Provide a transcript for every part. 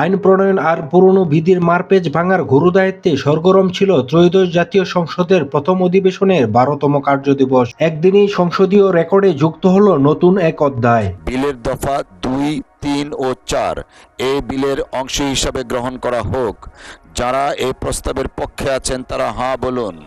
আইন প্রণয়ন আর পুরনো বিধির মারপ্যাঁচ ভাঙার গুরুদায়িত্বে সরগরম ছিল ত্রয়োদশ জাতীয় সংসদের প্রথম অধিবেশনের ১২তম কার্যদিবস। একদিনেই সংসদীয় রেকর্ডে যুক্ত হলো নতুন এক অধ্যায়। বিলের দফা ২, ৩ ও ৪ এই বিলের অংশ হিসাবে গ্রহণ করা হোক। যারা এই প্রস্তাবের পক্ষে আছেন তারা হাঁ বলুন।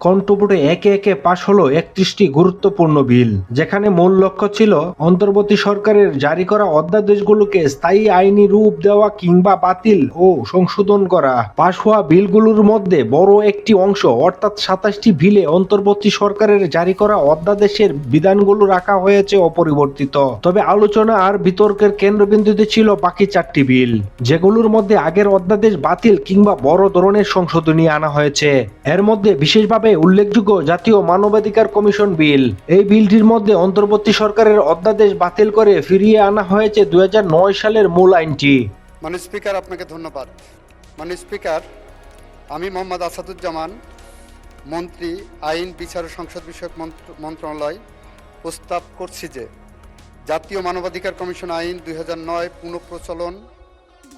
কণ্ঠভোটে একে একে পাশ হলো ৩১টি গুরুত্বপূর্ণ বিল, যেখানে মূল লক্ষ্য ছিল অন্তর্বর্তী সরকারের জারি করা অধ্যাদেশগুলোকে স্থায়ী আইনি রূপ দেওয়া কিংবা বাতিল ও সংশোধন করা। পাশ হওয়া বিলগুলোর মধ্যে বড় একটি অংশ অর্থাৎ ২৭টি বিলে অন্তর্বর্তী সরকারের জারি করা অধ্যাদেশের বিধানগুলো রাখা হয়েছে অপরিবর্তিত। তবে আলোচনা আর বিতর্কের কেন্দ্রবিন্দুতে ছিল বাকি ৪টি বিল, যেগুলোর মধ্যে আগের অধ্যাদেশ বাতিল কিংবা বড় ধরনের সংশোধনী আনা হয়েছে। এর মধ্যে বিশেষভাবে উল্লেখযোগ্য জাতীয় মানবাধিকার কমিশন বিল। এই বিলটির মধ্যে অন্তর্বর্তী সরকারের অধ্যাদেশ বাতিল করে ফিরিয়ে আনা হয়েছে ২০০৯ সালের মূল আইনটি। মাননীয় স্পিকার, আপনাকে ধন্যবাদ। মাননীয় স্পিকার, আমি মোহাম্মদ আসাদুজ্জামান, মন্ত্রী, আইন, বিচার ও সংসদ বিষয়ক মন্ত্রণালয় প্রস্তাব করছি যে জাতীয় মানবাধিকার কমিশন আইন ২০০৯ পুনঃপ্রচলন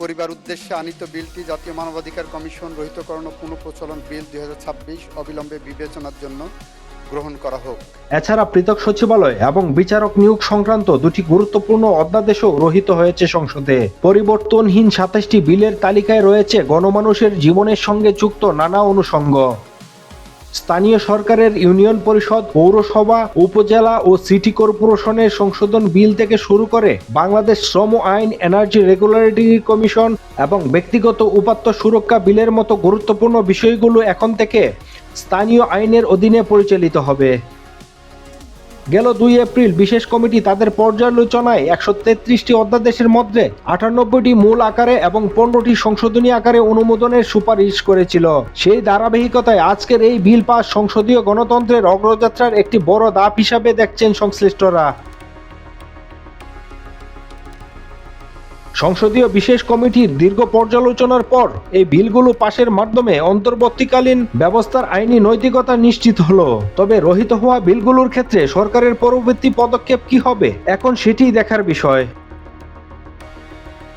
করিবার উদ্দেশ্যে আনিত বিলটি জাতীয় মানবাধিকার কমিশন রহিতকরণ ও পুনঃপ্রচলন বিল ২০২৬ অবিলম্বে বিবেচনার জন্য গ্রহণ করা হোক। এছাড়া পৃথক সচিবালয় এবং বিচারক নিয়োগ সংক্রান্ত দুটি গুরুত্বপূর্ণ অধ্যাদেশও রহিত হয়েছে সংসদে। পরিবর্তনহীন ২৭টি বিলের তালিকায় রয়েছে গণমানুষের জীবনের সঙ্গে যুক্ত নানা অনুষঙ্গ। স্থানীয় সরকারের ইউনিয়ন পরিষদ, পৌরসভা, উপজেলা ও সিটি কর্পোরেশনের সংশোধন বিল থেকে শুরু করে বাংলাদেশ শ্রম আইন, এনার্জি রেগুলেটরি কমিশন এবং ব্যক্তিগত উপাত্ত সুরক্ষা বিলের মতো গুরুত্বপূর্ণ বিষয়গুলো এখন থেকে স্থানীয় আইনের অধীনে পরিচালিত হবে। গেল ২ এপ্রিল বিশেষ কমিটি তাদের পর্যালোচনায় ১৩৩টি অধ্যাদেশের মধ্যে ৯৮টি মূল আকারে এবং ১৫টি সংশোধনী আকারে অনুমোদনের সুপারিশ করেছিল। সেই ধারাবাহিকতায় আজকের এই বিল পাস সংসদীয় গণতন্ত্রের অগ্রযাত্রার একটি বড় ধাপ হিসাবে দেখছেন সংশ্লিষ্টরা। সংসদীয় বিশেষ কমিটির দীর্ঘ পর্যালোচনার পর এই বিলগুলো পাশের মাধ্যমে অন্তর্বর্তীকালীন ব্যবস্থার আইনি নৈতিকতা নিশ্চিত হলো। তবে রহিত হওয়া বিলগুলোর ক্ষেত্রে সরকারের পরবর্তী পদক্ষেপ কি হবে, এখন সেটিই দেখার বিষয়।